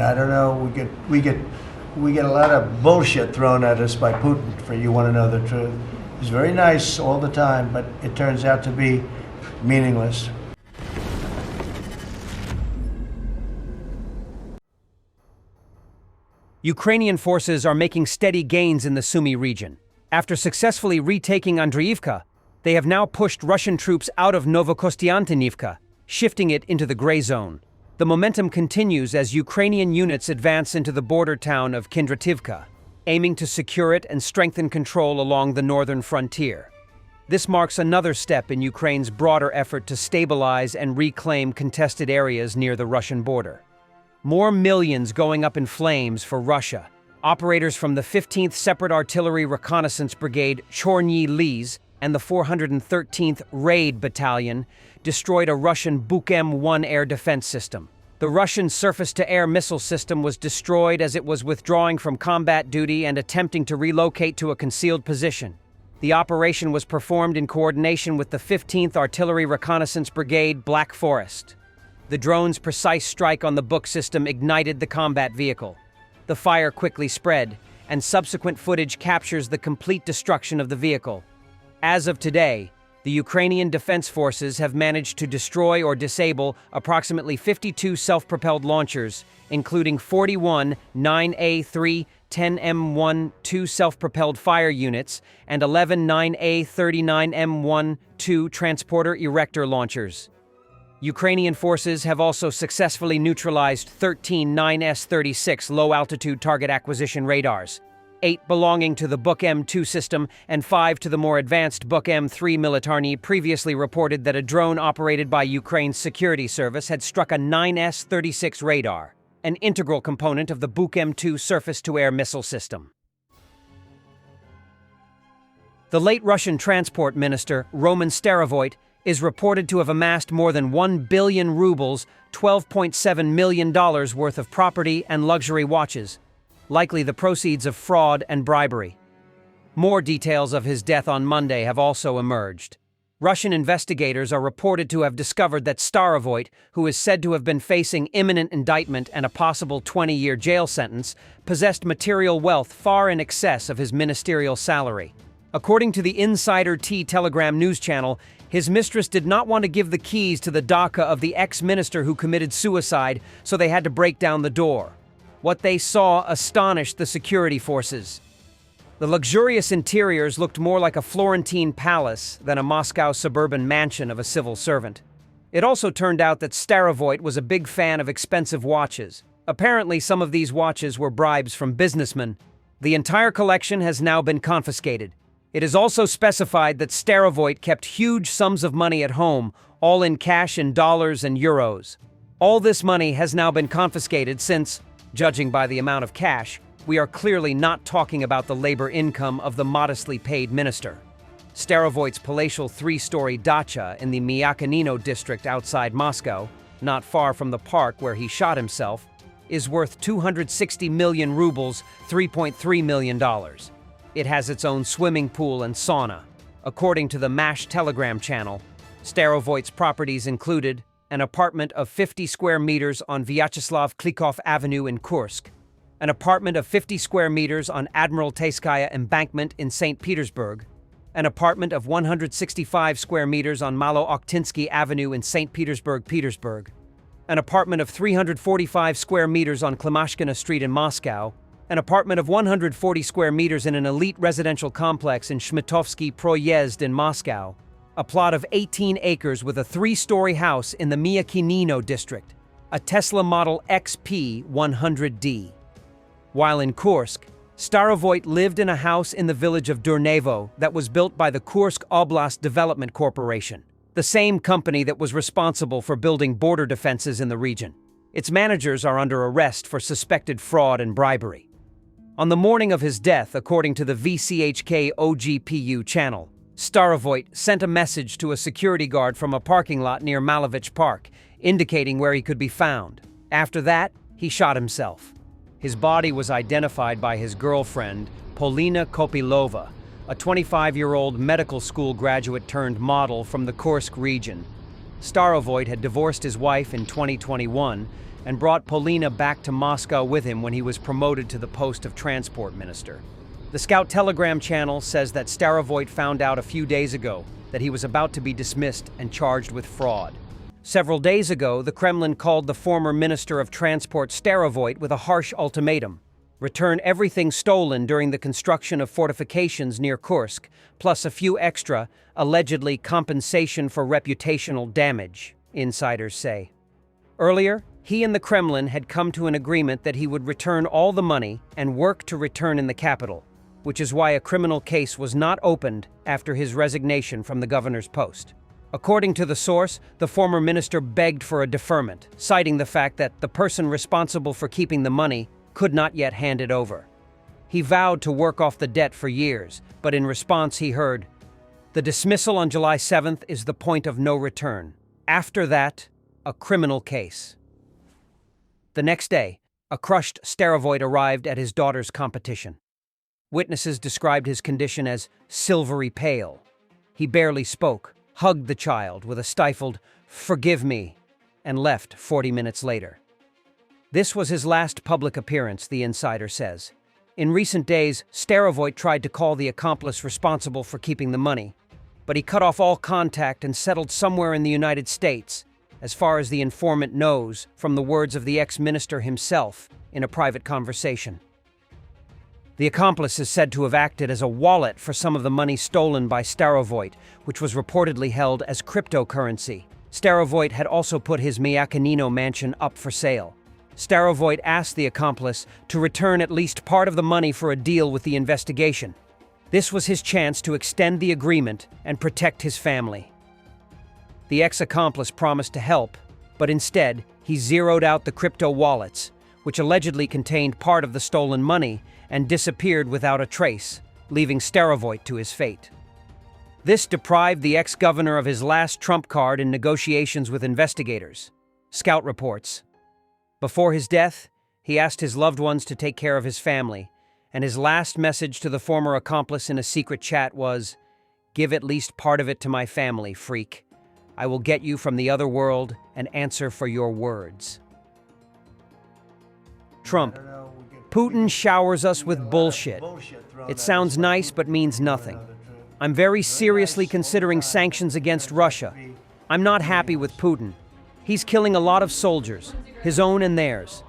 I don't know, we get a lot of bullshit thrown at us by Putin, for you want to know the truth. He's very nice all the time, but it turns out to be meaningless. Ukrainian forces are making steady gains in the Sumy region. After successfully retaking Kindrativka, they have now pushed Russian troops out of Novokostiantynivka, shifting it into the gray zone. The momentum continues as Ukrainian units advance into the border town of Kindrativka, aiming to secure it and strengthen control along the northern frontier. This marks another step in Ukraine's broader effort to stabilize and reclaim contested areas near the Russian border. More millions going up in flames for Russia. Operators from the 15th Separate Artillery Reconnaissance Brigade Chorny Lys and the 413th Raid Battalion destroyed a Russian Buk-M1 air defense system. The Russian surface-to-air missile system was destroyed as it was withdrawing from combat duty and attempting to relocate to a concealed position. The operation was performed in coordination with the 15th Artillery Reconnaissance Brigade Black Forest. The drone's precise strike on the Buk system ignited the combat vehicle. The fire quickly spread, and subsequent footage captures the complete destruction of the vehicle. As of today, the Ukrainian Defense Forces have managed to destroy or disable approximately 52 self-propelled launchers, including 41 9A3 10M1-2 self-propelled fire units and 11 9A39M1-2 transporter erector launchers. Ukrainian forces have also successfully neutralized 13 9S-36 low-altitude target acquisition radars, 8 belonging to the Buk-M2 system and 5 to the more advanced Buk-M3 Militarny. Previously reported that a drone operated by Ukraine's security service had struck a 9S-36 radar, an integral component of the Buk-M2 surface-to-air missile system. The late Russian transport minister, Roman Starovoyt, is reported to have amassed more than 1 billion rubles, $12.7 million worth of property and luxury watches, likely the proceeds of fraud and bribery. More details of his death on Monday have also emerged. Russian investigators are reported to have discovered that Starovoyt, who is said to have been facing imminent indictment and a possible 20-year jail sentence, possessed material wealth far in excess of his ministerial salary. According to the Insider T Telegram news channel, his mistress did not want to give the keys to the dacha of the ex-minister who committed suicide, so they had to break down the door. What they saw astonished the security forces. The luxurious interiors looked more like a Florentine palace than a Moscow suburban mansion of a civil servant. It also turned out that Starovoyt was a big fan of expensive watches. Apparently, some of these watches were bribes from businessmen. The entire collection has now been confiscated. It is also specified that Starovoyt kept huge sums of money at home, all in cash in dollars and euros. All this money has now been confiscated since, judging by the amount of cash, we are clearly not talking about the labor income of the modestly paid minister. Starovoyt's palatial 3-story dacha in the Myakynino district outside Moscow, not far from the park where he shot himself, is worth 260 million rubles, $3.3 million. It has its own swimming pool and sauna. According to the MASH Telegram channel, Starovoyt's properties included an apartment of 50 square meters on Vyacheslav Klikov Avenue in Kursk, an apartment of 50 square meters on Admiraltayskaya Embankment in St. Petersburg, an apartment of 165 square meters on Malo-Okhtinsky Avenue in St. Petersburg, an apartment of 345 square meters on Klimashkina Street in Moscow, an apartment of 140 square meters in an elite residential complex in Shmitovsky Proyezd in Moscow, a plot of 18 acres with a 3-story house in the Myakynino district, a Tesla Model XP 100D. While in Kursk, Starovoyt lived in a house in the village of Durnevo that was built by the Kursk Oblast Development Corporation, the same company that was responsible for building border defenses in the region. Its managers are under arrest for suspected fraud and bribery. On the morning of his death, according to the VCHK OGPU channel, Starovoyt sent a message to a security guard from a parking lot near Malovich Park, indicating where he could be found. After that, he shot himself. His body was identified by his girlfriend, Polina Kopylova, a 25-year-old medical school graduate turned model from the Kursk region. Starovoyt had divorced his wife in 2021 and brought Polina back to Moscow with him when he was promoted to the post of transport minister. The Scout Telegram channel says that Starovoyt found out a few days ago that he was about to be dismissed and charged with fraud. Several days ago, the Kremlin called the former Minister of Transport Starovoyt with a harsh ultimatum: return everything stolen during the construction of fortifications near Kursk, plus a few extra, allegedly compensation for reputational damage, insiders say. Earlier, he and the Kremlin had come to an agreement that he would return all the money and work to return in the capital, which is why a criminal case was not opened after his resignation from the governor's post. According to the source, the former minister begged for a deferment, citing the fact that the person responsible for keeping the money could not yet hand it over. He vowed to work off the debt for years, but in response he heard, "The dismissal on July 7th is the point of no return. After that, a criminal case." The next day, a crushed Starovoyt arrived at his daughter's competition. Witnesses described his condition as silvery pale. He barely spoke, hugged the child with a stifled, "Forgive me," and left 40 minutes later. This was his last public appearance, the insider says. In recent days, Starovoyt tried to call the accomplice responsible for keeping the money, but he cut off all contact and settled somewhere in the United States, as far as the informant knows from the words of the ex-minister himself in a private conversation. The accomplice is said to have acted as a wallet for some of the money stolen by Starovoyt, which was reportedly held as cryptocurrency. Starovoyt had also put his Myakonino mansion up for sale. Starovoyt asked the accomplice to return at least part of the money for a deal with the investigation. This was his chance to extend the agreement and protect his family. The ex-accomplice promised to help, but instead, he zeroed out the crypto wallets, which allegedly contained part of the stolen money, and disappeared without a trace, leaving Starovoyt to his fate. This deprived the ex-governor of his last trump card in negotiations with investigators. Scout reports. Before his death, he asked his loved ones to take care of his family, and his last message to the former accomplice in a secret chat was, "Give at least part of it to my family, freak. I will get you from the other world and answer for your words." Trump. Putin showers us with bullshit. It sounds nice but means nothing. I'm very seriously considering sanctions against Russia. I'm not happy with Putin. He's killing a lot of soldiers, his own and theirs.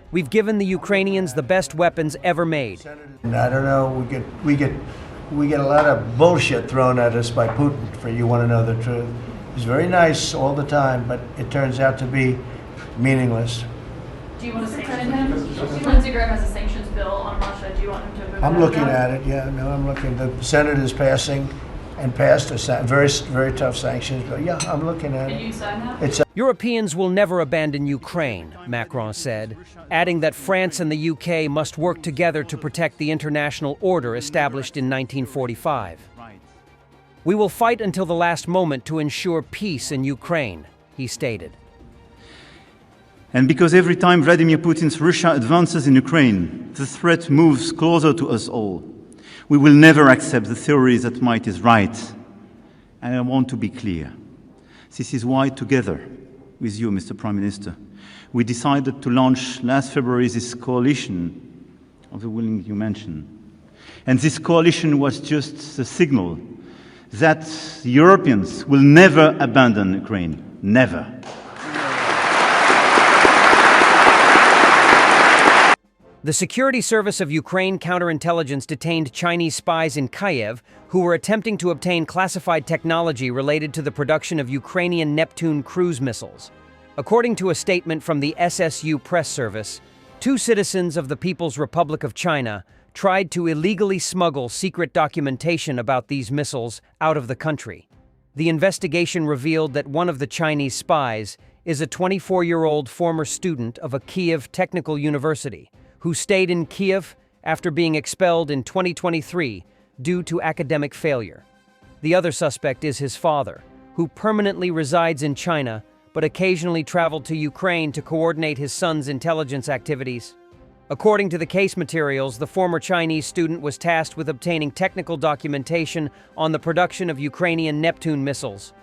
We've given the Ukrainians the best weapons ever made. I don't know, we get a lot of bullshit thrown at us by Putin, for you want to know the truth. He's very nice all the time, but it turns out to be meaningless. Do you want to sanction him? Lindsey Graham has a sanctions bill on Russia. Do you want him to move I'm that looking down? at it, yeah, no, I'm looking. The Senate is passing and passed a very, very tough sanctions bill. Yeah, I'm looking at Can it. you sign that? It's Europeans will never abandon Ukraine, Macron said, adding that France and the UK must work together to protect the international order established in 1945. We will fight until the last moment to ensure peace in Ukraine, he stated. And because every time Vladimir Putin's Russia advances in Ukraine, the threat moves closer to us all. We will never accept the theory that might is right. And I want to be clear. This is why, together with you, Mr. Prime Minister, we decided to launch last February this coalition of the willing you mentioned. And this coalition was just the signal that the Europeans will never abandon Ukraine. Never. The Security Service of Ukraine counterintelligence detained Chinese spies in Kyiv who were attempting to obtain classified technology related to the production of Ukrainian Neptune cruise missiles. According to a statement from the SSU press service, 2 citizens of the People's Republic of China tried to illegally smuggle secret documentation about these missiles out of the country. The investigation revealed that one of the Chinese spies is a 24-year-old former student of a Kyiv Technical University who stayed in Kyiv after being expelled in 2023 due to academic failure. The other suspect is his father, who permanently resides in China but occasionally traveled to Ukraine to coordinate his son's intelligence activities. According to the case materials, the former Chinese student was tasked with obtaining technical documentation on the production of Ukrainian Neptune missiles.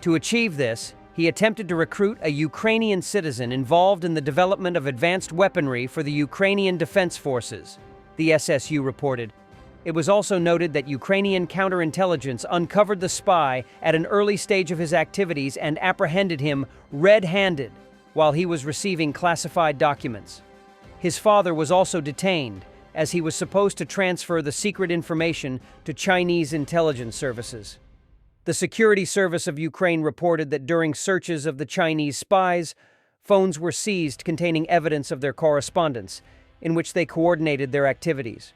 To achieve this, he attempted to recruit a Ukrainian citizen involved in the development of advanced weaponry for the Ukrainian Defense Forces, the SSU reported. It was also noted that Ukrainian counterintelligence uncovered the spy at an early stage of his activities and apprehended him red-handed while he was receiving classified documents. His father was also detained, as he was supposed to transfer the secret information to Chinese intelligence services. The Security Service of Ukraine reported that during searches of the Chinese spies, phones were seized containing evidence of their correspondence, in which they coordinated their activities.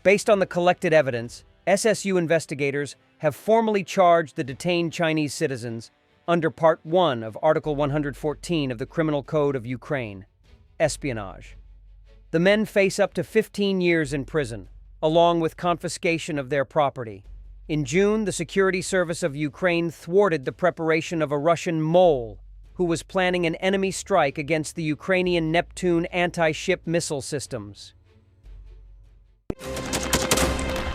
Based on the collected evidence, SSU investigators have formally charged the detained Chinese citizens under Part 1 of Article 114 of the Criminal Code of Ukraine, espionage. The men face up to 15 years in prison, along with confiscation of their property. In June, the Security Service of Ukraine thwarted the preparation of a Russian mole who was planning an enemy strike against the Ukrainian Neptune anti-ship missile systems.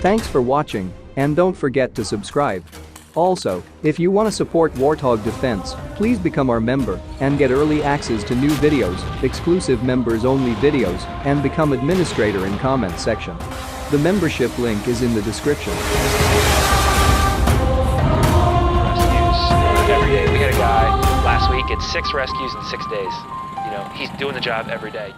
Thanks for watching, and don't forget to subscribe. Also, if you want to support Warthog Defense, please become our member and get early access to new videos, exclusive members-only videos, and become administrator in comment section. The membership link is in the description. Every day. We had a guy last week, it's 6 rescues in 6 days. You know, he's doing the job every day.